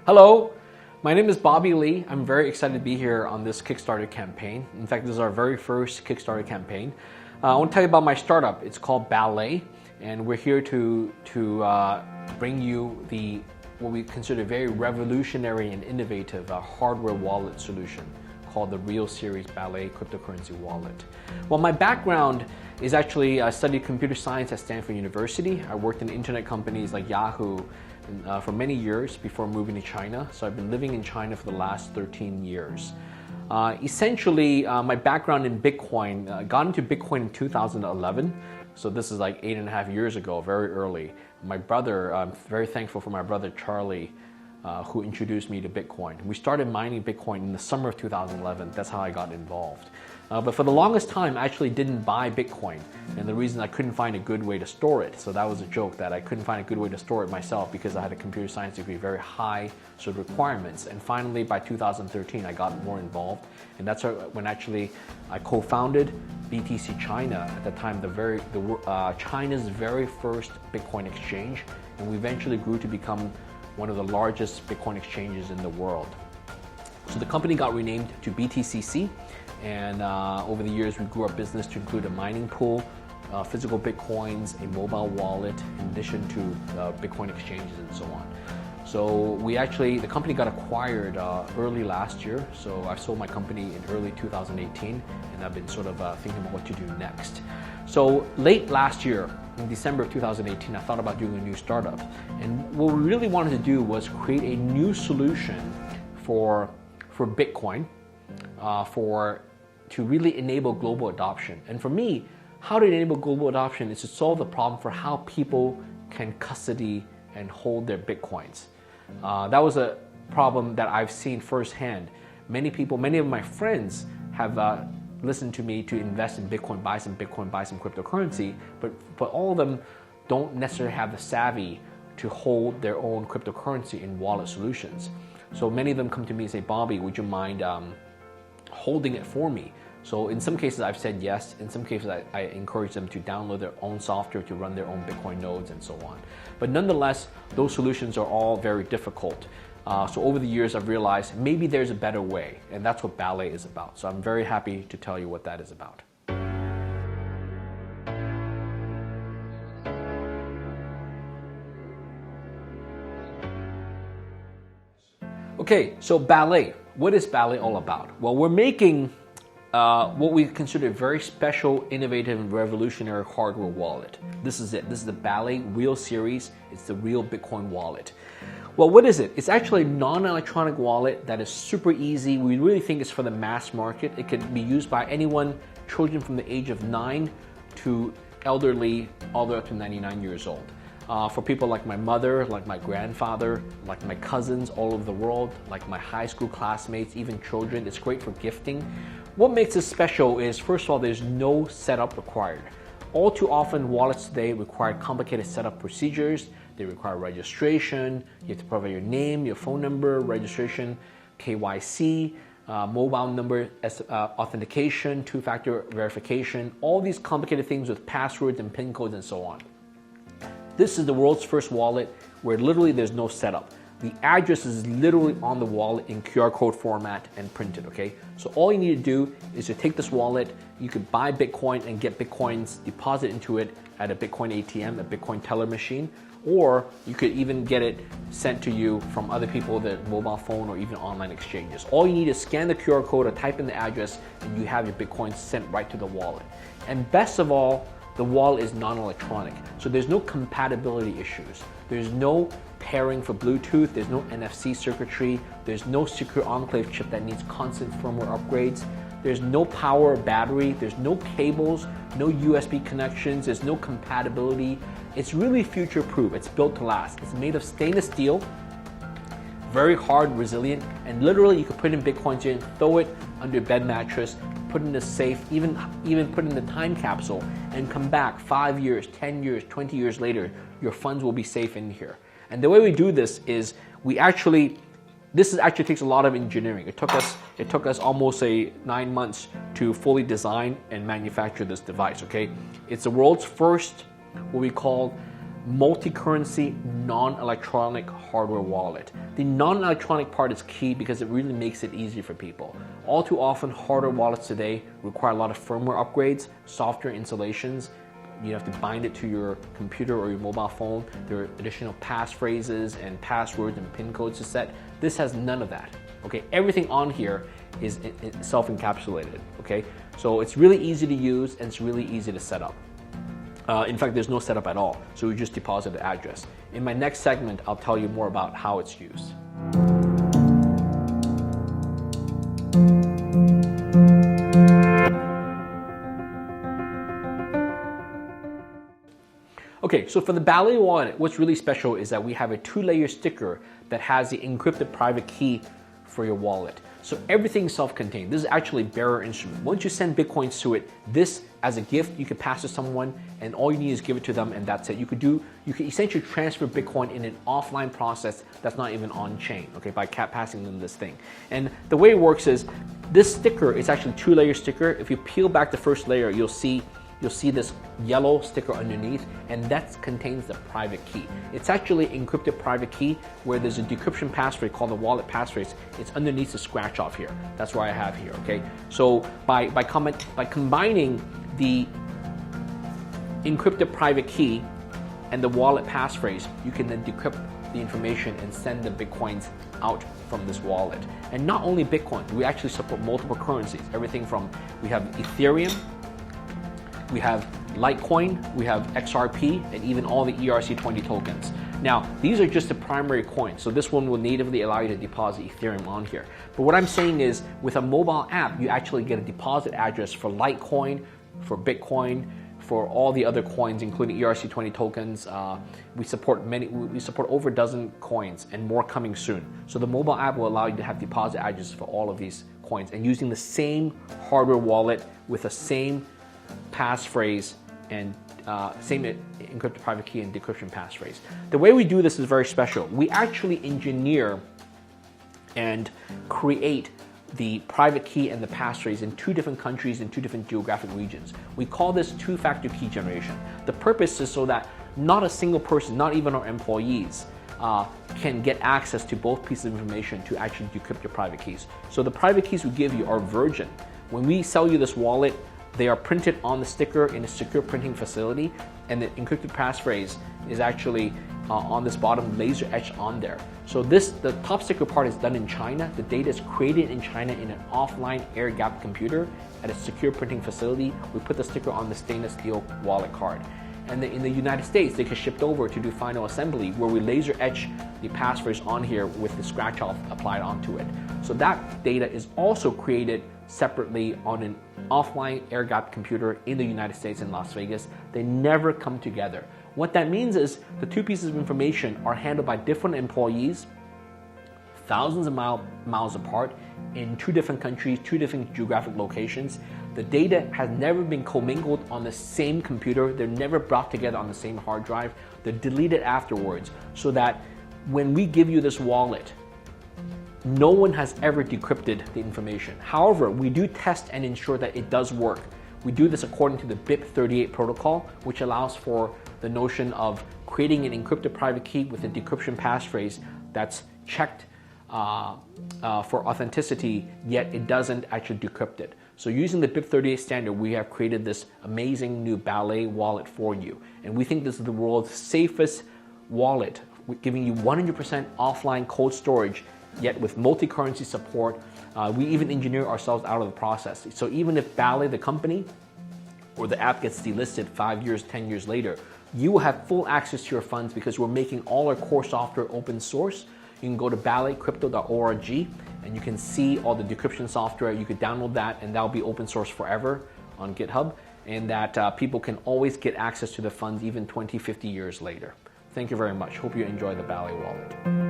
Hello, my name is Bobby Lee. I'm very excited to be here on this Kickstarter campaign. In fact, this is our very first Kickstarter campaign. I want to tell you about my startup. It's called Ballet, and we're here to bring you what we consider very revolutionary and innovative hardware wallet solution called the Real Series Ballet cryptocurrency wallet. Well, my background is actually I studied computer science at Stanford University. I worked in internet companies like Yahoo for many years before moving to China. So I've been living in China for the last 13 years. Essentially, my background in Bitcoin, got into Bitcoin in 2011. So this is like 8.5 years ago, very early. My brother, I'm very thankful for my brother Charlie, who introduced me to Bitcoin. We started mining Bitcoin in the summer of 2011. That's how I got involved. But for the longest time, I actually didn't buy Bitcoin. And the reason I couldn't find a good way to store it. So that was a joke that I couldn't find a good way to store it myself because I had a computer science degree, very high sort of requirements. And finally, by 2013, I got more involved. And that's when actually I co-founded BTC China, at the time, China's very first Bitcoin exchange. And we eventually grew to become one of the largest Bitcoin exchanges in the world. So the company got renamed to BTCC, and over the years we grew our business to include a mining pool, physical Bitcoins, a mobile wallet, in addition to Bitcoin exchanges and so on. So the company got acquired early last year, so I sold my company in early 2018, and I've been sort of thinking about what to do next. So late last year, in December of 2018, I thought about doing a new startup. And what we really wanted to do was create a new solution for Bitcoin, to really enable global adoption. And for me, how to enable global adoption is to solve the problem for how people can custody and hold their Bitcoins. That was a problem that I've seen firsthand. Many of my friends have listened to me to invest in Bitcoin, buy some cryptocurrency, but all of them don't necessarily have the savvy to hold their own cryptocurrency in wallet solutions. So many of them come to me and say, Bobby, would you mind holding it for me? So in some cases I've said yes. In some cases I encourage them to download their own software to run their own Bitcoin nodes and so on. But nonetheless, those solutions are all very difficult. So over the years I've realized maybe there's a better way, and that's what Ballet is about. So I'm very happy to tell you what that is about. Okay, so Ballet. What is Ballet all about? Well, we're making what we consider a very special, innovative, and revolutionary hardware wallet. This is it. This is the Ballet Real Series. It's the real Bitcoin wallet. Well, what is it? It's actually a non-electronic wallet that is super easy. We really think it's for the mass market. It could be used by anyone, children from the age of 9 to elderly, all the way up to 99 years old. For people like my mother, like my grandfather, like my cousins all over the world, like my high school classmates, even children. It's great for gifting. What makes it special is, first of all, there's no setup required. All too often, wallets today require complicated setup procedures. They require registration. You have to provide your name, your phone number, registration, KYC, mobile number authentication, two-factor verification, all these complicated things with passwords and PIN codes and so on. This is the world's first wallet where literally there's no setup. The address is literally on the wallet in QR code format and printed, okay? So all you need to do is to take this wallet, you could buy Bitcoin and get Bitcoins, deposit into it at a Bitcoin ATM, a Bitcoin teller machine, or you could even get it sent to you from other people, their mobile phone or even online exchanges. All you need is scan the QR code or type in the address and you have your Bitcoins sent right to the wallet. And best of all, the wallet is non-electronic, so there's no compatibility issues. There's no pairing for Bluetooth, there's no NFC circuitry, there's no secure enclave chip that needs constant firmware upgrades, there's no power or battery, there's no cables, no USB connections, there's no compatibility. It's really future-proof, it's built to last. It's made of stainless steel, very hard, resilient, and literally you could put in Bitcoins in, throw it under a bed mattress, put in a safe, even put in the time capsule and come back 5 years, 10 years, 20 years later, your funds will be safe in here. And the way we do this is this actually takes a lot of engineering. It took us almost 9 months to fully design and manufacture this device, okay? It's the world's first what we call multi-currency, non-electronic hardware wallet. The non-electronic part is key because it really makes it easy for people. All too often, hardware wallets today require a lot of firmware upgrades, software installations. You have to bind it to your computer or your mobile phone. There are additional passphrases and passwords and PIN codes to set. This has none of that. Okay, everything on here is self-encapsulated. Okay, so it's really easy to use and it's really easy to set up. In fact, there's no setup at all, so we just deposit the address. In my next segment, I'll tell you more about how it's used. Okay, so for the Ballet wallet, what's really special is that we have a 2-layer sticker that has the encrypted private key for your wallet. So everything's self-contained. This is actually a bearer instrument. Once you send Bitcoins to it, this as a gift, you can pass to someone and all you need is give it to them and that's it. You could essentially transfer Bitcoin in an offline process that's not even on chain, okay, by passing them this thing. And the way it works is this sticker is actually a 2-layer sticker. If you peel back the first layer, you'll see this yellow sticker underneath, and that contains the private key. It's actually encrypted private key where there's a decryption passphrase called the wallet passphrase. It's underneath the scratch off here. That's what I have here, okay? So by combining the encrypted private key and the wallet passphrase, you can then decrypt the information and send the Bitcoins out from this wallet. And not only Bitcoin, we actually support multiple currencies. Everything from, we have Ethereum, we have Litecoin, we have XRP, and even all the ERC20 tokens. Now, these are just the primary coins, so this one will natively allow you to deposit Ethereum on here. But what I'm saying is, with a mobile app, you actually get a deposit address for Litecoin, for Bitcoin, for all the other coins, including ERC20 tokens. We support over a dozen coins and more coming soon. So the mobile app will allow you to have deposit addresses for all of these coins and using the same hardware wallet with the same passphrase and same encrypted private key and decryption passphrase. The way we do this is very special. We actually engineer and create the private key and the passphrase in 2 different countries in 2 different geographic regions. We call this 2-factor key generation. The purpose is so that not a single person, not even our employees, can get access to both pieces of information to actually decrypt your private keys. So the private keys we give you are virgin. When we sell you this wallet, they are printed on the sticker in a secure printing facility, and the encrypted passphrase is actually on this bottom laser etched on there. So the top sticker part is done in China. The data is created in China in an offline air-gapped computer at a secure printing facility. We put the sticker on the stainless steel wallet card. And in the United States, they get shipped over to do final assembly where we laser etch the passphrase on here with the scratch off applied onto it. So that data is also created separately on an offline air-gapped computer in the United States in Las Vegas. They never come together. What that means is the 2 pieces of information are handled by different employees, thousands of miles apart, in 2 different countries, 2 different geographic locations. The data has never been commingled on the same computer. They're never brought together on the same hard drive. They're deleted afterwards so that when we give you this wallet, no one has ever decrypted the information. However, we do test and ensure that it does work. We do this according to the BIP38 protocol, which allows for the notion of creating an encrypted private key with a decryption passphrase that's checked for authenticity, yet it doesn't actually decrypt it. So using the BIP38 standard, we have created this amazing new Ballet wallet for you. And we think this is the world's safest wallet, giving you 100% offline cold storage, yet with multi-currency support. We even engineer ourselves out of the process. So even if Ballet, the company, or the app gets delisted 5 years, 10 years later, you will have full access to your funds because we're making all our core software open source. You can go to balletcrypto.org and you can see all the decryption software. You could download that and that'll be open source forever on GitHub, and that people can always get access to the funds even 20, 50 years later. Thank you very much. Hope you enjoy the Ballet wallet.